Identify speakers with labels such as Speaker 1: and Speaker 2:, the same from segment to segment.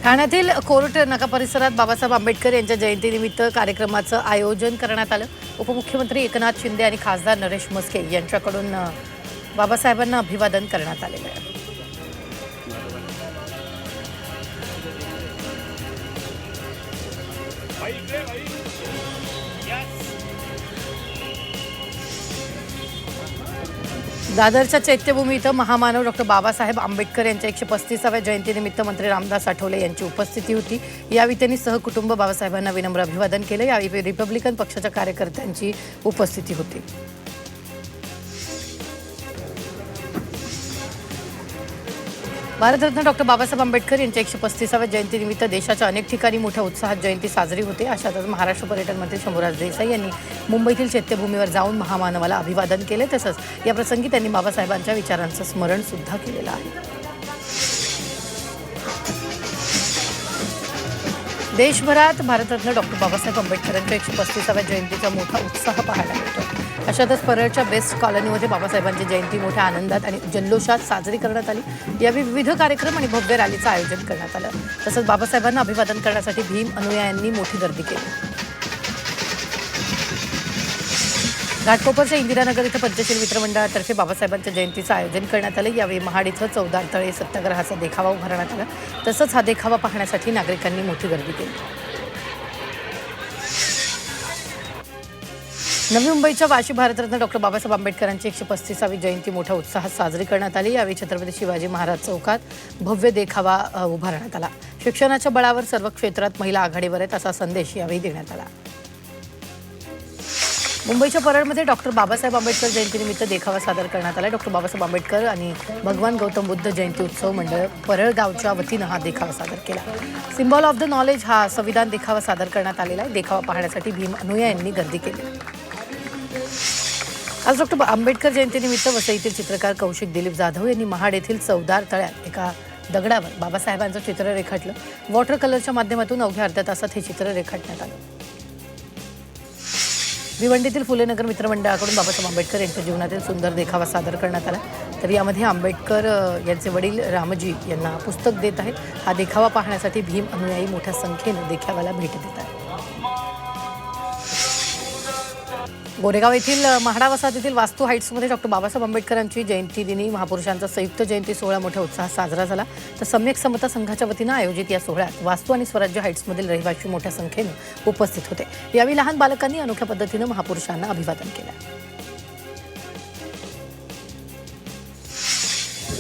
Speaker 1: ठाण्यातील कोर्ट नाका परिसरात बाबासाहेब आंबेडकर यांच्या जयंतीनिमित्त कार्यक्रमाचं आयोजन करण्यात आलं। उपमुख्यमंत्री एकनाथ शिंदे आणि खासदार नरेश म्हस्के यांच्याकडून बाबासाहेबांना अभिवादन करण्यात आलेलं आहे। दादरच्या चैत्यभूमी इथं महामानव डॉक्टर बाबासाहेब आंबेडकर यांच्या 135व्या जयंतीनिमित्त मंत्री रामदास आठवले यांची उपस्थिती होती। यावेळी त्यांनी सहकुटुंब बाबासाहेबांना विनम्र अभिवादन केलं। यावेळी रिपब्लिकन पक्षाच्या कार्यकर्त्यांची उपस्थिती होती। भारतरत्न डॉक्टर बाबासाहेब आंबेडकर यांच्या 135व्या जयंतीनिमित्त देशाच्या अनेक ठिकाणी मोठ्या उत्साहात जयंती साजरी होते। अशातच महाराष्ट्र पर्यटन मंत्री शंभूराज देसाई यांनी मुंबईतील चैत्यभूमीवर जाऊन महामानवाला अभिवादन केले। तसंच या प्रसंगी त्यांनी बाबासाहेबांच्या विचारांचं स्मरण सुद्धा केलेलं आहे। देशभरात भारतरत्न डॉक्टर बाबासाहेब आंबेडकर यांच्या 135व्या जयंतीचा मोठा उत्साह पाहायला मिळतो। अशातच परळच्या बेस्ट कॉलनीमध्ये बाबासाहेबांची जयंती मोठ्या आनंदात आणि जल्लोषात साजरी करण्यात आली। यावेळी विविध कार्यक्रम आणि भव्य रॅलीचं आयोजन करण्यात आलं। तसंच बाबासाहेबांना अभिवादन करण्यासाठी भीम अनुयायांनी मोठी गर्दी केली। घाटकोपरच्या इंदिरानगर इथं पंचशील मित्रमंडळातर्फे बाबासाहेबांच्या जयंतीचं आयोजन करण्यात आलं। यावेळी महाड इथं चौदार तळे सत्याग्रहाचा देखावा उभारण्यात आला। तसंच हा देखावा पाहण्यासाठी नागरिकांनी मोठी गर्दी केली। नवी मुंबईच्या वाशी भारतरत्न डॉक्टर बाबासाहेब आंबेडकरांची 135वी जयंती मोठ्या उत्साहात साजरी करण्यात आली। यावेळी छत्रपती शिवाजी महाराज चौकात भव्य देखावा उभारण्यात आला। शिक्षणाच्या बळावर सर्व क्षेत्रात महिला आघाडीवर आहेत असा संदेश यावेळी देण्यात आला। मुंबईच्या परळमध्ये डॉक्टर बाबासाहेब आंबेडकर जयंतीनिमित्त देखावा सादर करण्यात आला। डॉक्टर बाबासाहेब आंबेडकर आणि भगवान गौतम बुद्ध जयंती उत्सव मंडळ परळ गावच्या वतीनं हा देखावा सादर केला। सिम्बॉल ऑफ द नॉलेज हा संविधान देखावा सादर करण्यात आलेला आहे। देखावा पाहण्यासाठी भीम अनुयायांनी गर्दी केली। आज डॉक्टर आंबेडकर जयंतीनिमित्त वसईतील चित्रकार कौशिक दिलीप जाधव यांनी महाड येथील चौदार तळ्यात एका दगडावर बाबासाहेबांचं चित्र रेखाटलं। वॉटर कलरच्या माध्यमातून अवघ्या अर्ध्या तासात हे चित्र रेखाटण्यात आलं। भिवंडीतील फुलेनगर मित्रमंडळाकडून बाबासाहेब आंबेडकर यांच्या जीवनातील सुंदर देखावा सादर करण्यात आला। तर यामध्ये आंबेडकर यांचे वडील रामजी यांना पुस्तक देत आहेत। हा देखावा पाहण्यासाठी भीम अनुयायी मोठ्या संख्येने देखाव्याला भेट देत आहेत। गोरेगाव येथील म्हाडा वसाहतीतील वास्तू हाईट्समध्ये डॉक्टर बाबासाहेब आंबेडकरांची जयंती दिनी महापुरुषांचा संयुक्त जयंती सोहळा मोठ्या उत्साहात साजरा झाला। तर सम्यक समता संघाच्या वतीनं आयोजित या सोहळ्यात वास्तू आणि स्वराज्य हाईट्समधील रहिवासी मोठ्या संख्येने उपस्थित होते। यावेळी लहान बालकांनी अनोख्या पद्धतीनं महापुरुषांना अभिवादन केलं।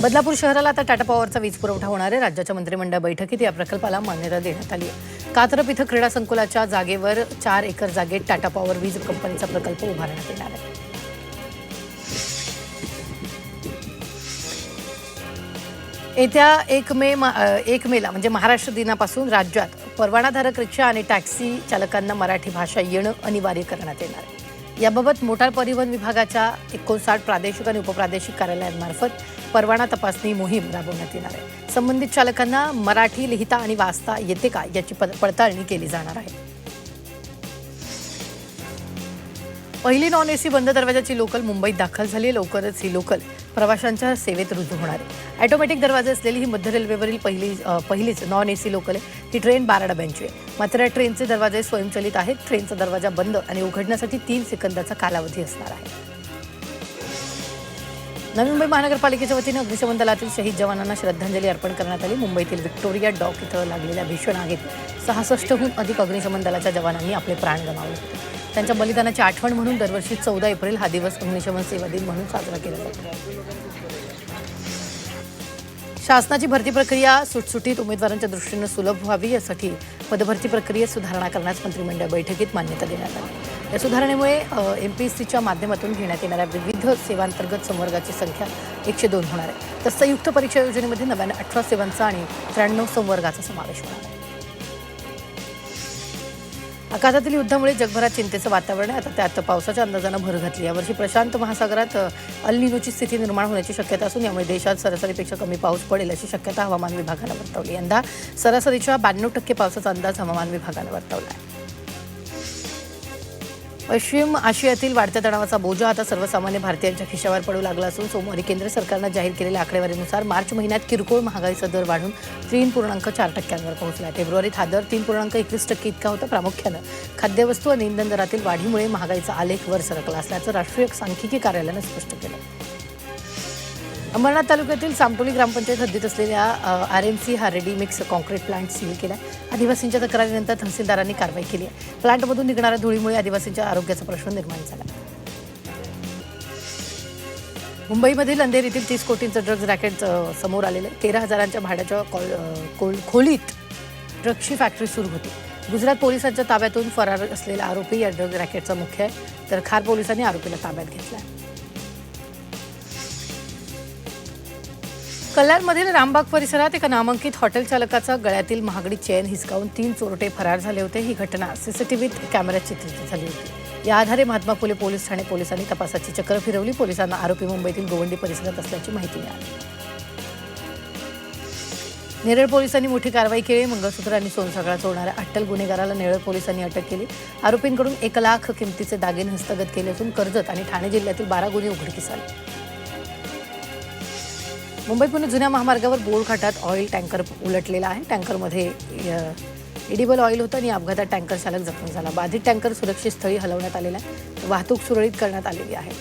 Speaker 1: बदलापूर शहराला आता टाटा पॉवरचा वीज पुरवठा होणार आहे। राज्याच्या मंत्रिमंडळ बैठकीत या प्रकल्पाला मान्यता देण्यात आली आहे। कात्रप इथं क्रीडा संकुलाच्या जागेवर 4 एकर जागेत टाटा पॉवर वीज कंपनीचा प्रकल्प उभारण्यात येणार आहे। येत्या 1 मेला म्हणजे महाराष्ट्र दिनापासून राज्यात परवानाधारक रिक्षा आणि टॅक्सी चालकांना मराठी भाषा येणं अनिवार्य करण्यात येणार आहे। याबाबत मोटार परिवहन विभागाच्या 59 प्रादेशिक आणि उपप्रादेशिक कार्यालयांमार्फत परवाना तपासणी मोहीम राबवण्यात येणार आहे। संबंधित चालकांना मराठी लिहिता आणि वाचता येते का याची पडताळणी केली जाणार आहे। पहिली नॉन एसी बंद दरवाजाची लोकल मुंबईत दाखल झाली। लवकरच ही लोकल प्रवाशांच्या सेवेत रुजू होणार आहे। ऑटोमॅटिक दरवाजे असलेली ही मध्य रेल्वेवरील पहिलीच नॉन एसी लोकल आहे। ही ट्रेन 12 डब्यांची आहे। मात्र या ट्रेनचे दरवाजे स्वयंचलित आहेत। ट्रेनचा दरवाजा बंद आणि उघडण्यासाठी 3 सेकंदाचा कालावधी असणार आहे। नवी मुंबई महानगरपालिकेच्या वतीनं अग्निशमन दलातील शहीद जवानांना श्रद्धांजली अर्पण करण्यात आली। मुंबईतील व्हिक्टोरिया डॉक इथं लागलेल्या भीषण आगीत 66हून अधिक अग्निशमन दलाच्या जवानांनी आपले प्राण गमावले होते। त्यांच्या बलिदानाची आठवण म्हणून दरवर्षी 14 एप्रिल हा दिवस अग्निशमन सेवा दिन म्हणून साजरा केला जातो। शासनाची भरती प्रक्रिया सुटसुटीत उमेदवारांच्या दृष्टीनं सुलभ व्हावी यासाठी पदभरती प्रक्रियेत सुधारणा करण्यास मंत्रिमंडळ बैठकीत मान्यता देण्यात आली। या सुधारणेमुळे MPSCच्या माध्यमातून घेण्यात येणाऱ्या विविध सेवांतर्गत संवर्गाची संख्या 102 होणार आहे। तर संयुक्त परीक्षा योजनेमध्ये नव्यानं 18 सेवांचा आणि 93 संवर्गाचा समावेश होणार आहे। आकाशातील युद्धामुळे जगभरात चिंतेचं वातावरण आहे। आता त्यात पावसाच्या अंदाजानं भर घातली। यावर्षी प्रशांत महासागरात अल निनोची स्थिती निर्माण होण्याची शक्यता असून यामुळे देशात सरासरीपेक्षा कमी पाऊस पडेल अशी शक्यता हवामान विभागानं वर्तवली। यंदा सरासरीच्या 92% पावसाचा अंदाज हवामान विभागानं वर्तवला आहे। पश्चिम आशियातील वाढत्या तणावाचा बोजा आता सर्वसामान्य भारतीयांच्या खिशावर पडू लागला असून सोमवारी केंद्र सरकारनं जाहीर केलेल्या आकडेवारीनुसार मार्च महिन्यात किरकोळ महागाईचा दर वाढून 3.4% पोहोचला. फेब्रुवारीत हा दर 3.21% इतका होता. प्रामुख्यानं खाद्यवस्तू आणि इंधन दरातील वाढीमुळे महागाईचा आलेख वर सरकला असल्याचं राष्ट्रीय सांख्यिकी कार्यालयानं स्पष्ट केलं. अंबरनाथ तालुक्यातील सामटोली ग्रामपंचायत हद्दीत असलेल्या RMC हा ready mix concrete plant seal केला. आदिवासींच्या तक्रारीनंतर तहसीलदारांनी कारवाई केली आहे. प्लांटमधून निघणाऱ्या धुळीमुळे आदिवासींच्या आरोग्याचा प्रश्न निर्माण झाला. मुंबईमधील अंधेर येथील 30 कोटींचं ड्रग्ज रॅकेट समोर आलेलं आहे. 13,000च्या भाड्याच्या खोलीत ड्रग्जची फॅक्टरी सुरू होती. गुजरात पोलिसांच्या ताब्यातून फरार असलेला आरोपी या ड्रग्ज रॅकेटचा मुख्य आहे, तर खार पोलिसांनी आरोपीला ताब्यात घेतला आहे. कल्याणमधील रामबाग परिसरात एका नामांकित हॉटेल चालकाचा गळ्यातील महागडी चेन हिसकावून 3 चोरटे फरार झाले होते. ही घटना सीसीटीव्हीत कॅमेऱ्यात चित्रित झाली होती. या आधारे महात्मा फुले पोलीस ठाणे पोलिसांनी तपासाची चक्र फिरवली. पोलिसांना आरोपी मुंबईतील गोवंडी परिसरात असल्याची माहिती मिळाली. नेरळ पोलिसांनी मोठी कारवाई केली. मंगळसूत्र आणि सोनसाखळा चोरणाऱ्या अट्टल गुन्हेगाराला नेरळ पोलिसांनी अटक केली. आरोपींकडून 1 लाख किमतीचे दागिने हस्तगत केले असून कर्जत आणि ठाणे जिल्ह्यातील 12 गुन्हे उघडकीस आले. मुंबई पुणे जुन्या महामार्गावर बोरघाटात ऑइल टँकर उलटलेला आहे. टँकरमध्ये एडिबल ऑइल होतं आणि अपघातात टँकर चालक जखमी झाला. बाधित टँकर सुरक्षित स्थळी हलवण्यात आलेला आहे. वाहतूक सुरळीत करण्यात आलेली आहे.